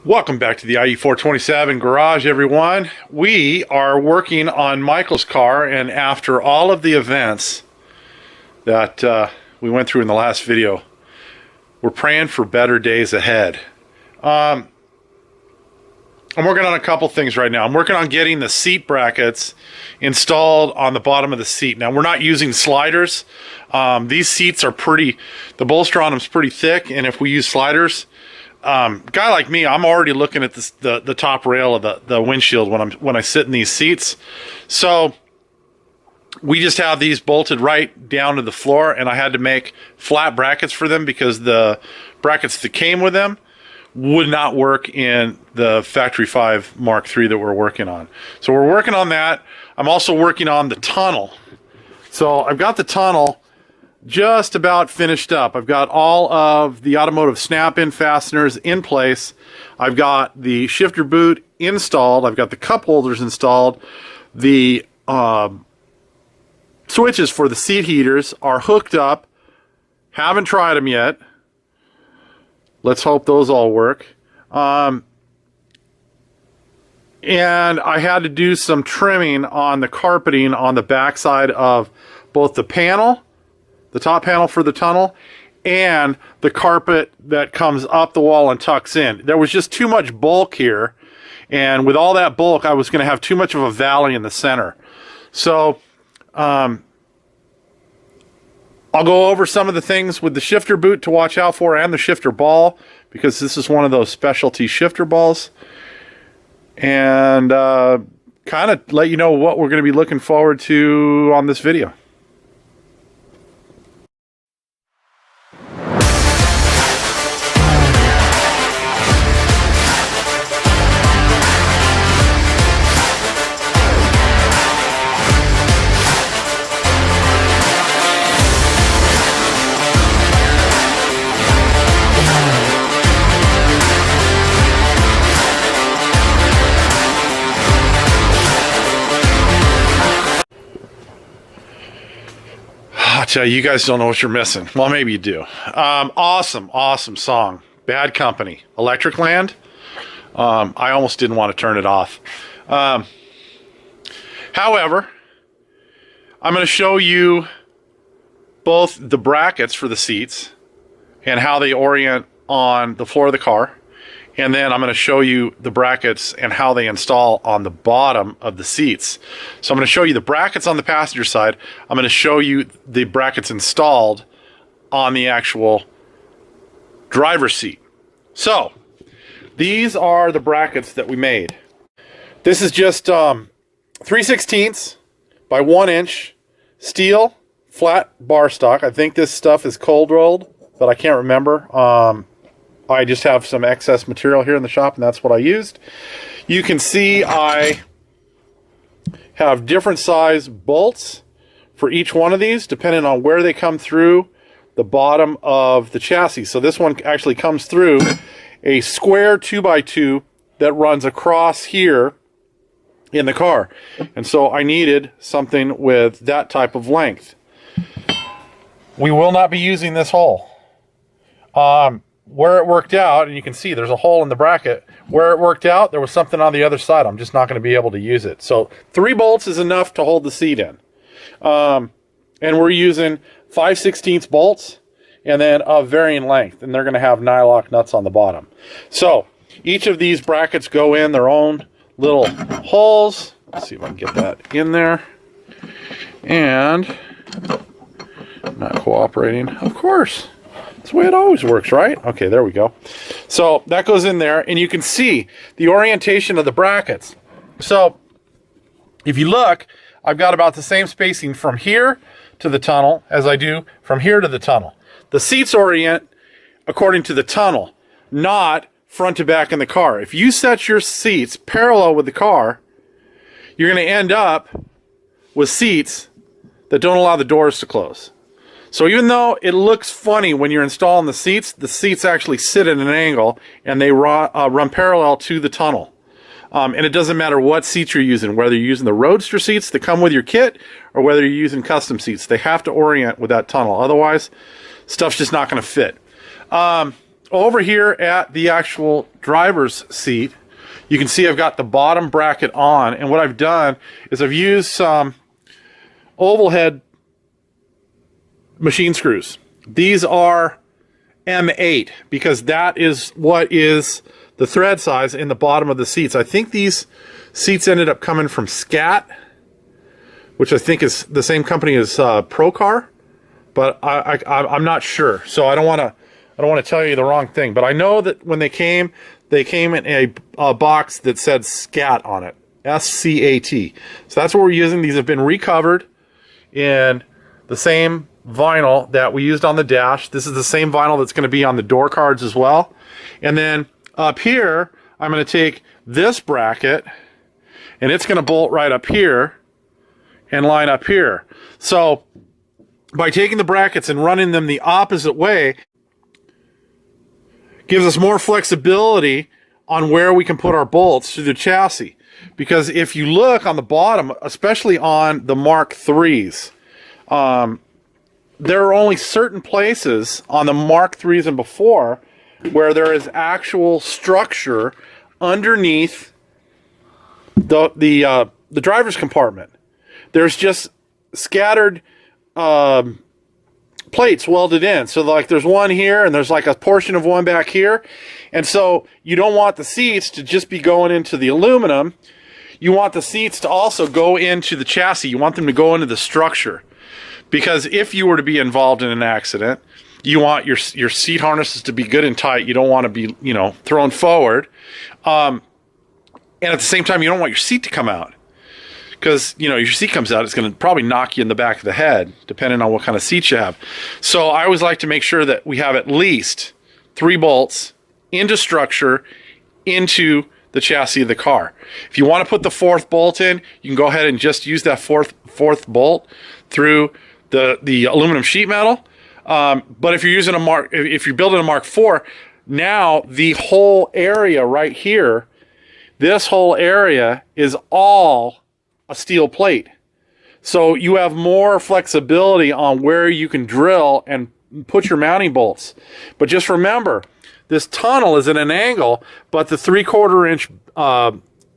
Welcome back to the IE427 garage, everyone. We are working on Michael's car, and after all of the events that we went through in the last video, we're praying for better days ahead. I'm working on a couple things right now. I'm working on getting the seat brackets installed on the bottom of the seat. Now, we're not using sliders. These seats are the bolster on them is pretty thick, and if we use sliders, guy like me, I'm already looking at the top rail of the windshield when I sit in these seats. So we just have these bolted right down to the floor, and I had to make flat brackets for them because the brackets that came with them would not work in the Factory 5 Mark III that we're working on. So we're working on that. I'm also working on the tunnel. So I've got the tunnel just about finished up. I've got all of the automotive snap-in fasteners in place. I've got the shifter boot installed. I've got the cup holders installed. The switches for the seat heaters are hooked up. Haven't tried them yet. Let's hope those all work. And I had to do some trimming on the carpeting on the backside of both the panel, the top panel for the tunnel, and the carpet that comes up the wall and tucks in. There was just too much bulk here, and with all that bulk, I was going to have too much of a valley in the center. So I'll go over some of the things with the shifter boot to watch out for and the shifter ball, because this is one of those specialty shifter balls, and kind of let you know what we're going to be looking forward to on this video. You guys don't know what you're missing. Well, maybe you do. Awesome song. Bad Company. Electric Land. I almost didn't want to turn it off. However, I'm going to show you both the brackets for the seats and how they orient on the floor of the car. And then I'm going to show you the brackets and how they install on the bottom of the seats. So I'm going to show you the brackets on the passenger side. I'm going to show you the brackets installed on the actual driver's seat. So these are the brackets that we made. This is just 3/16 by 1 inch steel flat bar stock. I think this stuff is cold rolled, but I can't remember. I just have some excess material here in the shop, and that's what I used. You can see I have different size bolts for each one of these, depending on where they come through the bottom of the chassis. So this one actually comes through a square 2x2 that runs across here in the car. And so I needed something with that type of length. We will not be using this hole. Where it worked out, and you can see there's a hole in the bracket. Where it worked out, there was something on the other side. I'm just not going to be able to use it. So 3 bolts is enough to hold the seat in. And we're using 5/16 bolts and then of varying length. And they're going to have nylock nuts on the bottom. So each of these brackets go in their own little holes. Let's see if I can get that in there. And not cooperating. Of course. That's the way it always works, right? Okay, there we go. So that goes in there, and you can see the orientation of the brackets. So if you look, I've got about the same spacing from here to the tunnel as I do from here to the tunnel. The seats orient according to the tunnel, not front to back in the car. If you set your seats parallel with the car, you're going to end up with seats that don't allow the doors to close. So even though it looks funny when you're installing the seats actually sit at an angle, and they run parallel to the tunnel. And it doesn't matter what seats you're using, whether you're using the Roadster seats that come with your kit or whether you're using custom seats. They have to orient with that tunnel. Otherwise, stuff's just not going to fit. over here at the actual driver's seat, you can see I've got the bottom bracket on, and what I've done is I've used some oval head machine screws. These are M8 because that is what is the thread size in the bottom of the seats. I think these seats ended up coming from Scat, which I think is the same company as Procar, but I'm not sure. So I don't want to tell you the wrong thing. But I know that when they came in a box that said Scat on it, S-C-A-T. So that's what we're using. These have been recovered in the same vinyl that we used on the dash. This is the same vinyl that's going to be on the door cards as well. And then up here, I'm going to take this bracket, and it's going to bolt right up here and line up here. So by taking the brackets and running them the opposite way, gives us more flexibility on where we can put our bolts through the chassis. Because if you look on the bottom, especially on the Mark IIIs, there are only certain places on the Mark IIIs and before where there is actual structure underneath the driver's compartment. There's just scattered plates welded in. So like there's one here and there's like a portion of one back here. And so you don't want the seats to just be going into the aluminum. You want the seats to also go into the chassis. You want them to go into the structure. Because if you were to be involved in an accident, you want your seat harnesses to be good and tight. You don't want to be, thrown forward. And at the same time, you don't want your seat to come out. Because, your seat comes out, it's going to probably knock you in the back of the head, depending on what kind of seat you have. So I always like to make sure that we have at least 3 bolts into structure, into the chassis of the car. If you want to put the 4th bolt in, you can go ahead and just use that fourth bolt through the aluminum sheet metal. But if you're using if you're building a Mark IV, now the whole area right here, this whole area is all a steel plate. So you have more flexibility on where you can drill and put your mounting bolts. But just remember, this tunnel is at an angle, but the 3/4 inch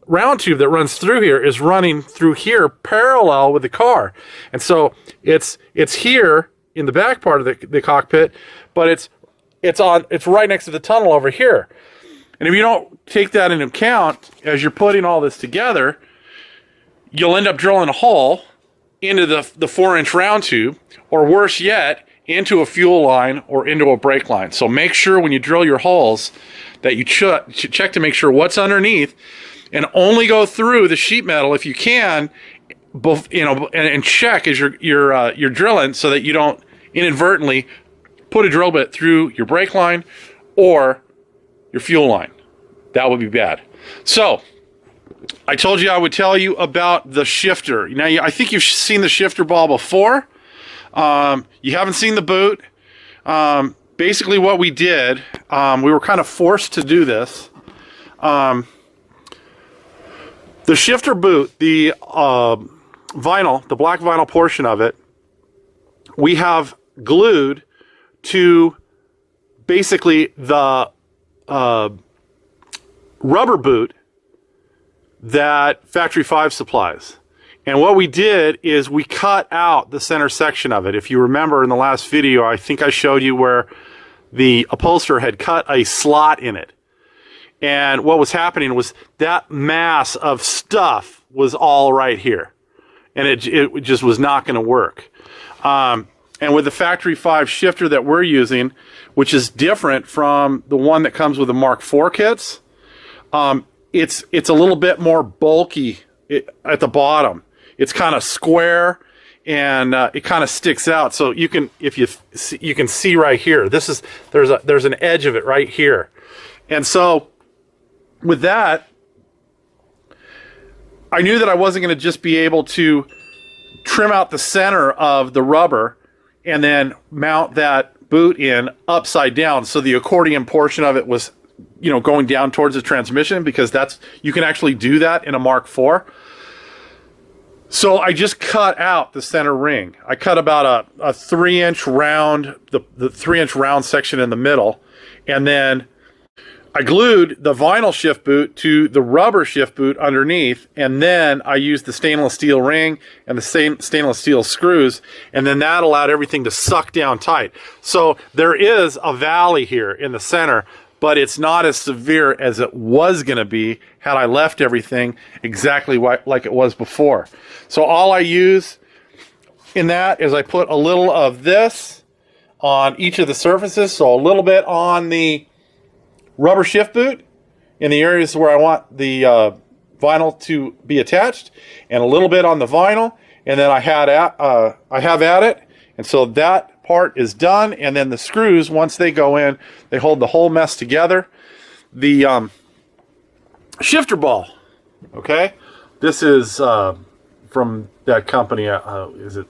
round tube that runs through here is running through here parallel with the car. And so it's here in the back part of the cockpit, but it's right next to the tunnel over here. And if you don't take that into account as you're putting all this together, you'll end up drilling a hole into the 4-inch round tube, or worse yet, into a fuel line or into a brake line. So make sure when you drill your holes that you check to make sure what's underneath, and only go through the sheet metal if you can, and check as you're drilling, so that you don't inadvertently put a drill bit through your brake line or your fuel line. That would be bad. So I told you I would tell you about the shifter. Now, I think you've seen the shifter ball before. You haven't seen the boot. Basically what we did, we were kind of forced to do this. The shifter boot, the vinyl, the black vinyl portion of it, we have glued to basically the rubber boot that Factory 5 supplies. And what we did is we cut out the center section of it. If you remember in the last video, I think I showed you where the upholsterer had cut a slot in it. And what was happening was that mass of stuff was all right here. And it just was not going to work. And with the Factory 5 shifter that we're using, which is different from the one that comes with the Mark IV kits, it's a little bit more bulky at the bottom. It's kind of square, and it kind of sticks out. So you can see right here. There's an edge of it right here, and so with that, I knew that I wasn't going to just be able to trim out the center of the rubber and then mount that boot in upside down, so the accordion portion of it was, going down towards the transmission, because you can actually do that in a Mark IV. So I just cut out the center ring. I cut about a 3-inch round, the 3-inch round section in the middle, And then I glued the vinyl shift boot to the rubber shift boot underneath, and then I used the stainless steel ring and the same stainless steel screws, and then that allowed everything to suck down tight. So there is a valley here in the center, but it's not as severe as it was going to be had I left everything exactly like it was before. So all I use in that is I put a little of this on each of the surfaces, so a little bit on the rubber shift boot in the areas where I want the vinyl to be attached, and a little bit on the vinyl, and then I have at it, and so that part is done. And then the screws, once they go in, they hold the whole mess together. The shifter ball, okay, this is from that company. Is it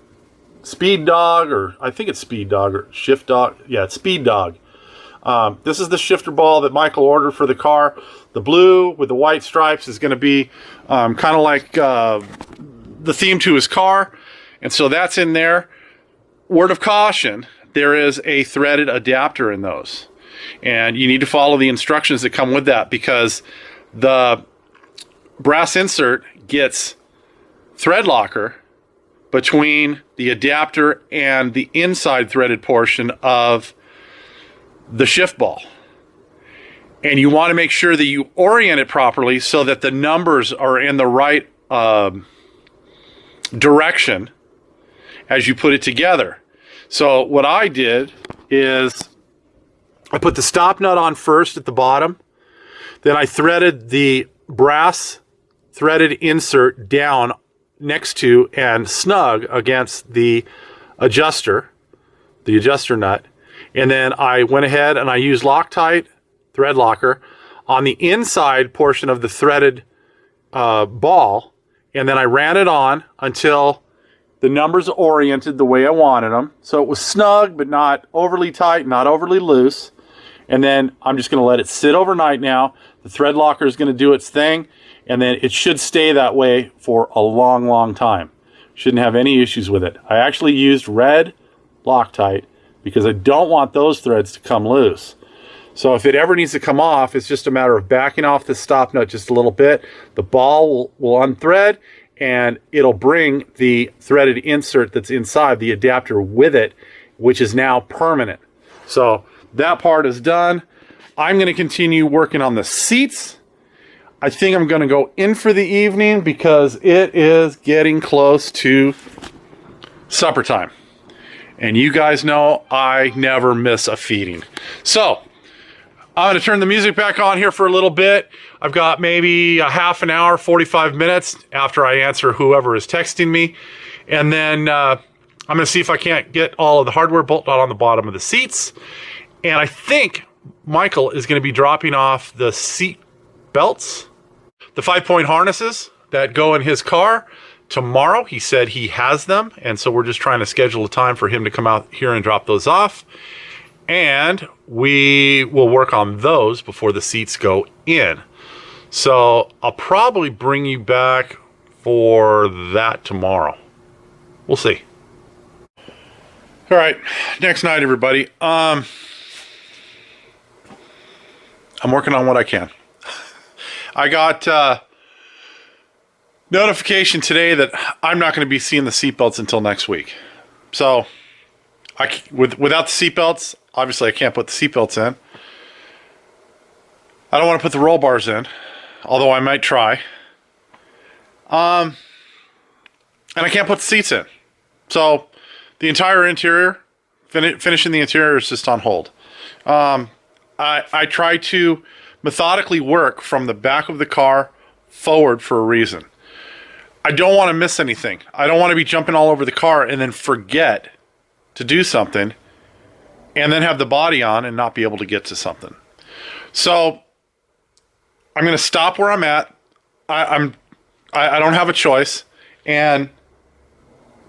Speed Dog, or I think it's Speed Dog or Shift Dog? Yeah, it's Speed Dog. This is the shifter ball that Michael ordered for the car. The blue with the white stripes is going to be kind of like the theme to his car. And so that's in there. Word of caution, there is a threaded adapter in those. And you need to follow the instructions that come with that, because the brass insert gets thread locker between the adapter and the inside threaded portion of the shift ball. And you want to make sure that you orient it properly so that the numbers are in the right direction as you put it together. So what I did is I put the stop nut on first at the bottom. Then I threaded the brass threaded insert down next to and snug against the adjuster nut. And then I went ahead and I used Loctite thread locker on the inside portion of the threaded ball. And then I ran it on until the numbers oriented the way I wanted them. So it was snug, but not overly tight, not overly loose. And then I'm just going to let it sit overnight now. The thread locker is going to do its thing. And then it should stay that way for a long, long time. Shouldn't have any issues with it. I actually used red Loctite because I don't want those threads to come loose. So if it ever needs to come off, it's just a matter of backing off the stop nut just a little bit. The ball will unthread, and it'll bring the threaded insert that's inside the adapter with it, which is now permanent. So that part is done. I'm going to continue working on the seats. I think I'm going to go in for the evening because it is getting close to supper time. And you guys know I never miss a feeding. So I'm going to turn the music back on here for a little bit. I've got maybe a half an hour, 45 minutes after I answer whoever is texting me. And then I'm going to see if I can't get all of the hardware bolted on the bottom of the seats. And I think Michael is going to be dropping off the seat belts, the 5-point harnesses that go in his car tomorrow. He said he has them. And so we're just trying to schedule a time for him to come out here and drop those off. And we will work on those before the seats go in. So I'll probably bring you back for that tomorrow. We'll see. All right, next night, everybody. I'm working on what I can. I got notification today that I'm not going to be seeing the seatbelts until next week. So without the seatbelts, obviously I can't put the seatbelts in. I don't want to put the roll bars in, although I might try. And I can't put the seats in. So the entire interior, finishing the interior is just on hold. I try to methodically work from the back of the car forward for a reason. I don't want to miss anything. I don't want to be jumping all over the car and then forget to do something and then have the body on and not be able to get to something. So I'm going to stop where I'm at. I don't have a choice, and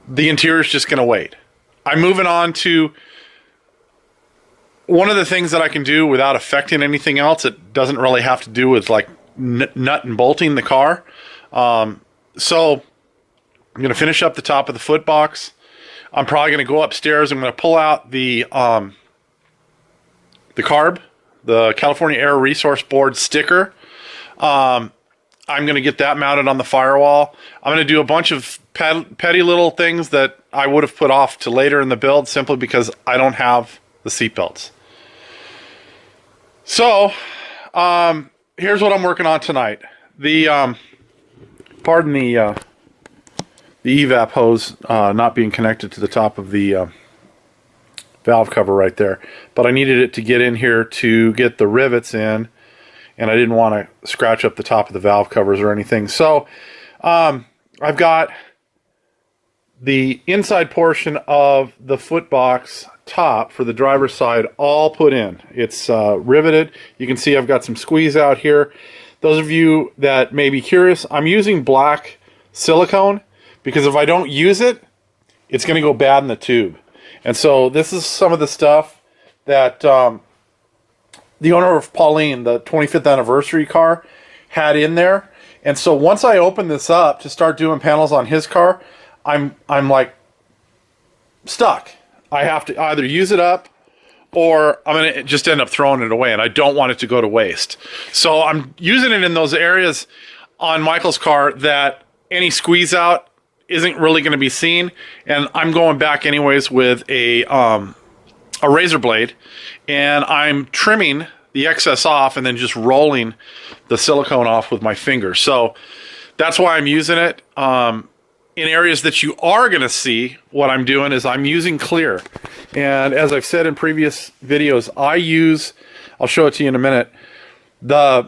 the interior is just going to wait. I'm moving on to one of the things that I can do without affecting anything else. It doesn't really have to do with like nut and bolting the car. So I'm going to finish up the top of the foot box. I'm probably going to go upstairs. I'm going to pull out the carb the California Air Resource Board sticker. I'm going to get that mounted on the firewall. I'm going to do a bunch of petty little things that I would have put off to later in the build simply because I don't have the seat belts. So, here's what I'm working on tonight. Pardon the evap hose not being connected to the top of the valve cover right there, but I needed it to get in here to get the rivets in, and I didn't want to scratch up the top of the valve covers or anything. So I've got the inside portion of the foot box top for the driver's side all put in. It's riveted. You can see I've got some squeeze out here. Those of you that may be curious, I'm using black silicone because if I don't use it, it's going to go bad in the tube. And so this is some of the stuff that the owner of Pauline, the 25th anniversary car, had in there. And so once I open this up to start doing panels on his car, I'm like stuck. I have to either use it up or I'm going to just end up throwing it away, and I don't want it to go to waste. So I'm using it in those areas on Michael's car that any squeeze out isn't really going to be seen, and I'm going back anyways with a razor blade, and I'm trimming the excess off and then just rolling the silicone off with my finger. So that's why I'm using it. In areas that you are going to see, what I'm doing is I'm using clear. And as I've said in previous videos, I'll show it to you in a minute, I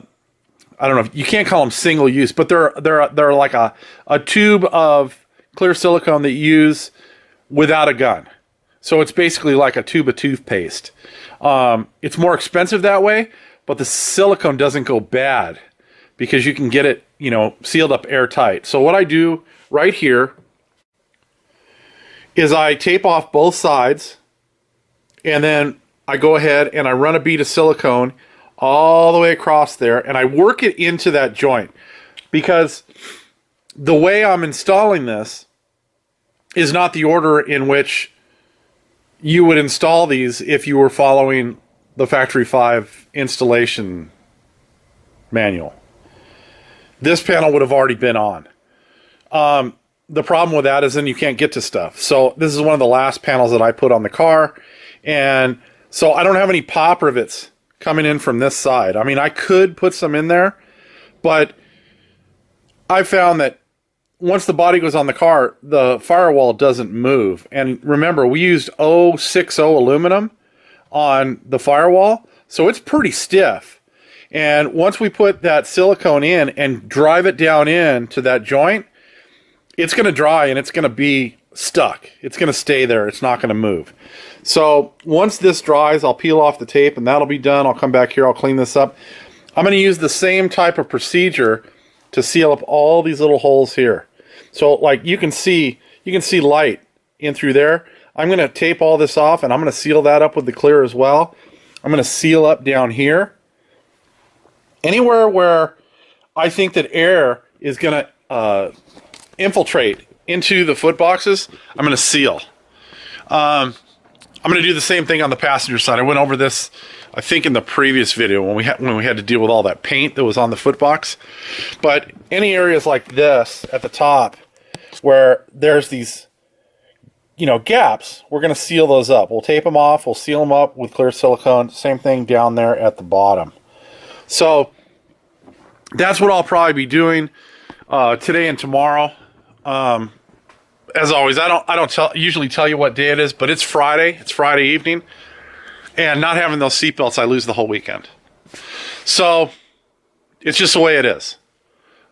don't know, you can't call them single use, but they're like a tube of clear silicone that you use without a gun. So it's basically like a tube of toothpaste. It's more expensive that way, but the silicone doesn't go bad because you can get it, sealed up airtight. So what I do right here is I tape off both sides, and then I go ahead and I run a bead of silicone all the way across there, and I work it into that joint, because the way I'm installing this is not the order in which you would install these if you were following the Factory 5 installation manual. This panel would have already been on. The problem with that is then you can't get to stuff. So this is one of the last panels that I put on the car. And so I don't have any pop rivets coming in from this side. I mean, I could put some in there, but I found that once the body goes on the car, the firewall doesn't move. And remember, we used 060 aluminum on the firewall, so it's pretty stiff. And once we put that silicone in and drive it down into that joint, it's going to dry and it's going to be stuck. It's going to stay there. It's not going to move. So once this dries, I'll peel off the tape and that'll be done. I'll come back here. I'll clean this up. I'm going to use the same type of procedure to seal up all these little holes here. So like you can see light in through there. I'm going to tape all this off and I'm going to seal that up with the clear as well. I'm going to seal up down here. Anywhere where I think that air is going to infiltrate into the foot boxes, I'm going to seal. I'm going to do the same thing on the passenger side. I went over this, I think, in the previous video when we had to deal with all that paint that was on the foot box. But any areas like this at the top where there's these, gaps, we're going to seal those up. We'll tape them off. We'll seal them up with clear silicone. Same thing down there at the bottom. So that's what I'll probably be doing today and tomorrow. As always, I don't usually tell you what day it is, but it's Friday. It's Friday evening, and not having those seatbelts, I lose the whole weekend. So it's just the way it is.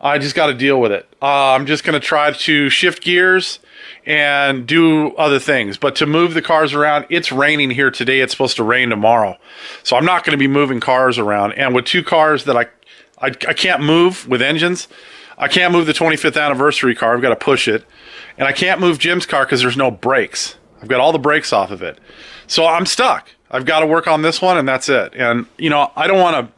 I just got to deal with it. I'm just going to try to shift gears and do other things. But to move the cars around, it's raining here today. It's supposed to rain tomorrow. So I'm not going to be moving cars around. And with two cars that I can't move with engines, I can't move the 25th anniversary car. I've got to push it. And I can't move Jim's car because there's no brakes. I've got all the brakes off of it. So I'm stuck. I've got to work on this one, and that's it. And, I don't want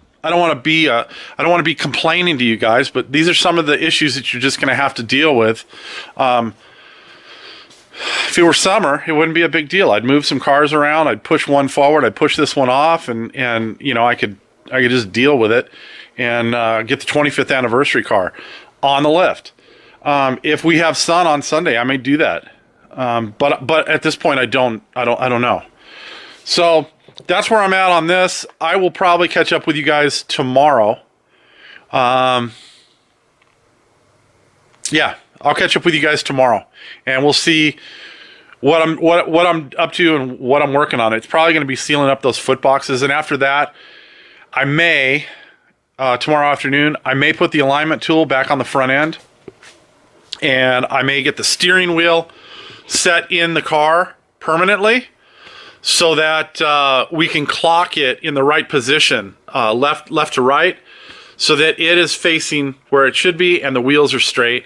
to be complaining to you guys, but these are some of the issues that you're just going to have to deal with. If it were summer, it wouldn't be a big deal. I'd move some cars around. I'd push one forward. I'd push this one off, and you know, I could just deal with it and get the 25th anniversary car on the lift. If we have sun on Sunday, I may do that. But at this point, I don't know. So that's where I'm at on this. I will probably catch up with you guys tomorrow. Yeah, I'll catch up with you guys tomorrow, and we'll see what I'm up to and what I'm working on. It's probably going to be sealing up those foot boxes, and after that, I may tomorrow afternoon I may put the alignment tool back on the front end, and I may get the steering wheel set in the car permanently, so that we can clock it in the right position, left to right, so that it is facing where it should be and the wheels are straight.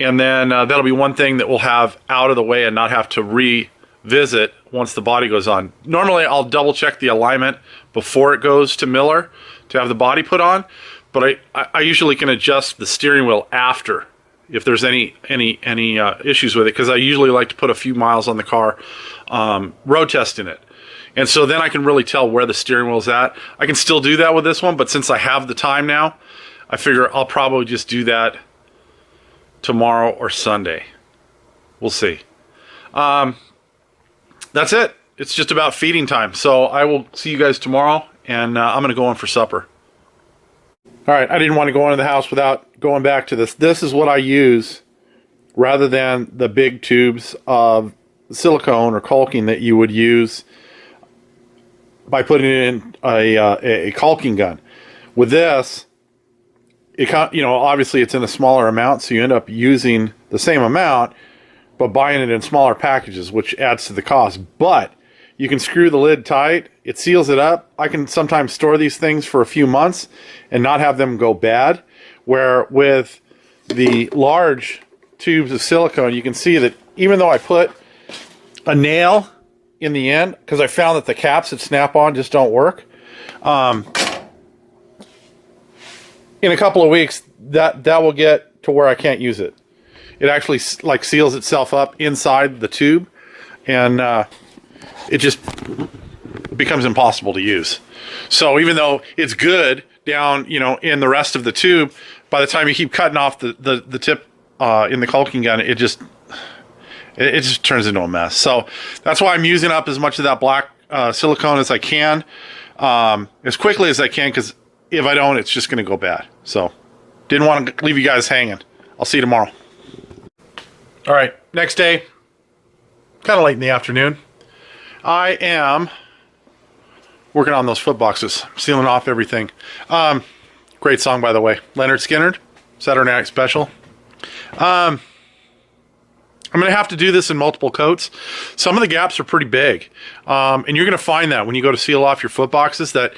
And then that'll be one thing that we'll have out of the way and not have to revisit once the body goes on. Normally I'll double check the alignment before it goes to Miller to have the body put on, but I usually can adjust the steering wheel after if there's any issues with it, because I usually like to put a few miles on the car, road testing it. And so then I can really tell where the steering wheel's at. I can still do that with this one, but since I have the time now, I figure I'll probably just do that tomorrow or Sunday. We'll see. That's it. It's just about feeding time. So I will see you guys tomorrow, and I'm going to go in for supper. All right, I didn't want to go into the house without going back to this. This is what I use rather than the big tubes of silicone or caulking that you would use by putting it in a caulking gun. With this, obviously it's in a smaller amount, so you end up using the same amount, but buying it in smaller packages, which adds to the cost. But you can screw the lid tight. It seals it up. I can sometimes store these things for a few months and not have them go bad. Where with the large tubes of silicone, you can see that even though I put a nail in the end, because I found that the caps that snap on just don't work, in a couple of weeks that will get to where I can't use it. It actually like seals itself up inside the tube, and it just becomes impossible to use. So even though it's good down in the rest of the tube, by the time you keep cutting off the tip in the caulking gun, it just turns into a mess. So that's why I'm using up as much of that black silicone as I can, as quickly as I can, because if I don't, it's just going to go bad. So didn't want to leave you guys hanging. I'll see you tomorrow. All right, next day, kind of late in the afternoon. I am working on those foot boxes, sealing off everything. Great song, by the way. Leonard Skinner, Saturday Night Special. I'm going to have to do this in multiple coats. Some of the gaps are pretty big. And you're going to find that when you go to seal off your foot boxes that,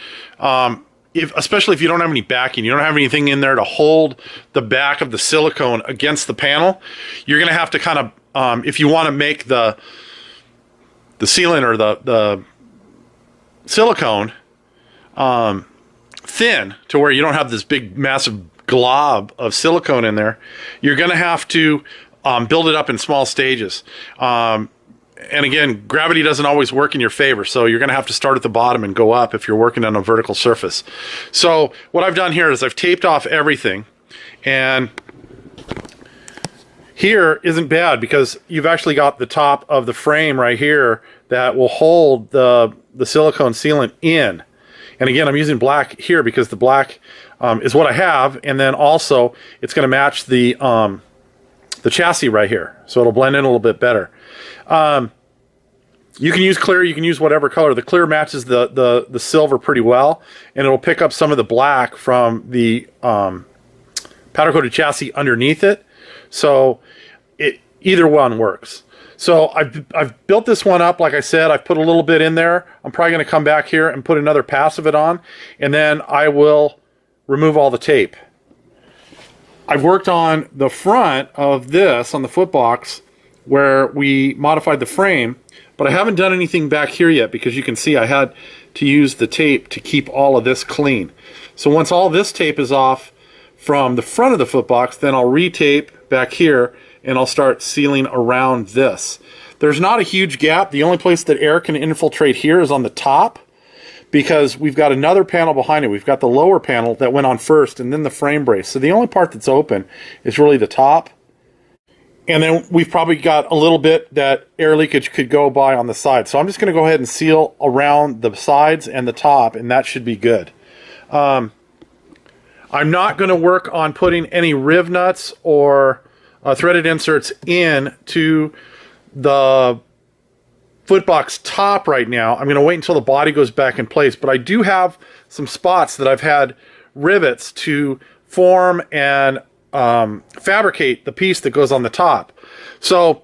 especially if you don't have any backing, you don't have anything in there to hold the back of the silicone against the panel, you're going to have to kind of, if you want to make the sealant or the silicone thin to where you don't have this big massive glob of silicone in there, you're going to have to build it up in small stages. And again, gravity doesn't always work in your favor, so you're going to have to start at the bottom and go up if you're working on a vertical surface. So what I've done here is I've taped off everything, and here isn't bad because you've actually got the top of the frame right here that will hold the silicone sealant in. And again, I'm using black here because the black is what I have, and then also it's going to match the chassis right here, so it'll blend in a little bit better. You can use clear, you can use whatever color. The clear matches the silver pretty well, and it'll pick up some of the black from the powder coated chassis underneath it. So either one works. So I've built this one up, like I said. I've put a little bit in there. I'm probably going to come back here and put another pass of it on, and then I will remove all the tape. I've worked on the front of this on the foot box where we modified the frame, but I haven't done anything back here yet because you can see I had to use the tape to keep all of this clean. So once all this tape is off from the front of the foot box, then I'll retape back here and I'll start sealing around this. There's not a huge gap. The only place that air can infiltrate here is on the top, because we've got another panel behind it. We've got the lower panel that went on first and then the frame brace. So the only part that's open is really the top. And then we've probably got a little bit that air leakage could go by on the side. So I'm just going to go ahead and seal around the sides and the top, and that should be good. I'm not going to work on putting any riv nuts or threaded inserts in to the footbox top right now. I'm going to wait until the body goes back in place, but I do have some spots that I've had rivets to form and fabricate the piece that goes on the top. So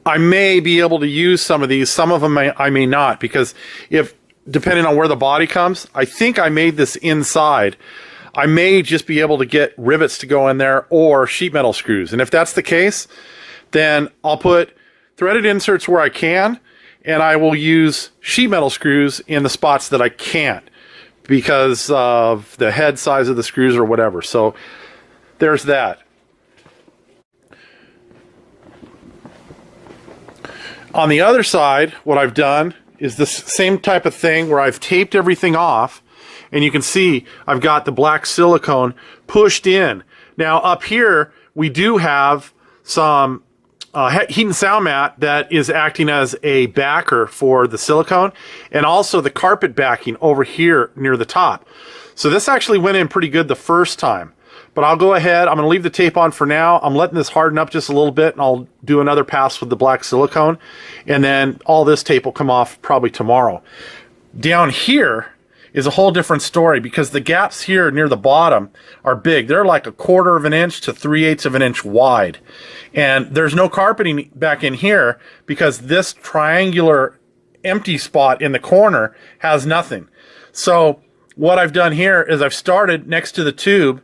I may be able to use some of these. Some of them I may not, because depending on where the body comes, I think I made this inside. I may just be able to get rivets to go in there or sheet metal screws. And if that's the case, then I'll put threaded inserts where I can, and I will use sheet metal screws in the spots that I can't, because of the head size of the screws or whatever. So there's that. On the other side, what I've done is this same type of thing where I've taped everything off, and you can see I've got the black silicone pushed in. Now up here, we do have some heat and sound mat that is acting as a backer for the silicone, and also the carpet backing over here near the top. So this actually went in pretty good the first time, but I'll go ahead. I'm going to leave the tape on for now. I'm letting this harden up just a little bit, and I'll do another pass with the black silicone, and then all this tape will come off probably tomorrow. Down here is a whole different story, because the gaps here near the bottom are big. They're like 1/4 of an inch to 3/8 of an inch wide. And there's no carpeting back in here, because this triangular empty spot in the corner has nothing. So what I've done here is I've started next to the tube,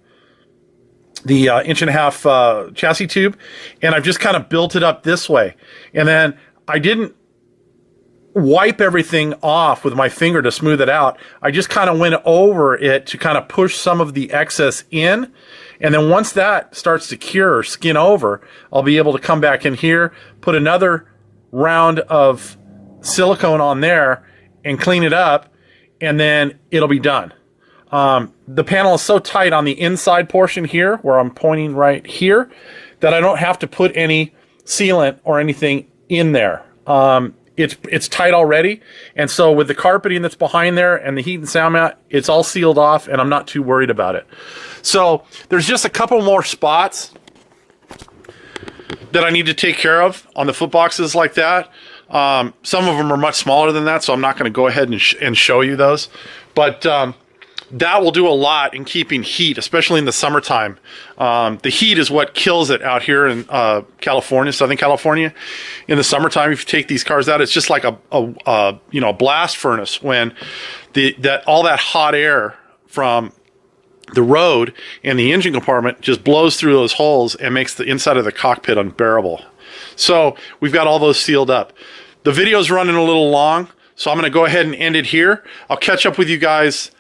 the 1.5 inch chassis tube, and I've just kind of built it up this way. And then I didn't wipe everything off with my finger to smooth it out. I just kind of went over it to kind of push some of the excess in. And then once that starts to cure or skin over, I'll be able to come back in here, put another round of silicone on there and clean it up, and then it'll be done. The panel is so tight on the inside portion here, where I'm pointing right here, that I don't have to put any sealant or anything in there. It's tight already, and so with the carpeting that's behind there and the heat and sound mat, it's all sealed off, and I'm not too worried about it. So there's just a couple more spots that I need to take care of on the foot boxes like that. Some of them are much smaller than that, so I'm not going to go ahead and show you those. But that will do a lot in keeping heat, especially in the summertime. The heat is what kills it out here in California, Southern California. In the summertime, if you take these cars out, it's just like a blast furnace when all that hot air from the road and the engine compartment just blows through those holes and makes the inside of the cockpit unbearable. So we've got all those sealed up. The video's running a little long, so I'm going to go ahead and end it here. I'll catch up with you guys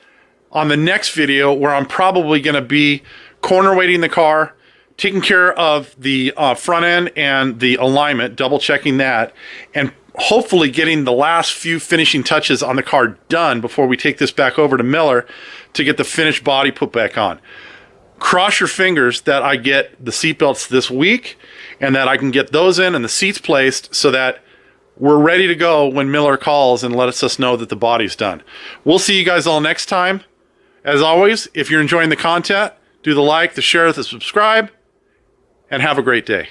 on the next video, where I'm probably going to be corner weighting the car, taking care of the front end and the alignment, double checking that, and hopefully getting the last few finishing touches on the car done before we take this back over to Miller to get the finished body put back on. Cross your fingers that I get the seat belts this week, and that I can get those in and the seats placed, so that we're ready to go when Miller calls and lets us know that the body's done. We'll see you guys all next time. As always, if you're enjoying the content, do the like, the share, the subscribe, and have a great day.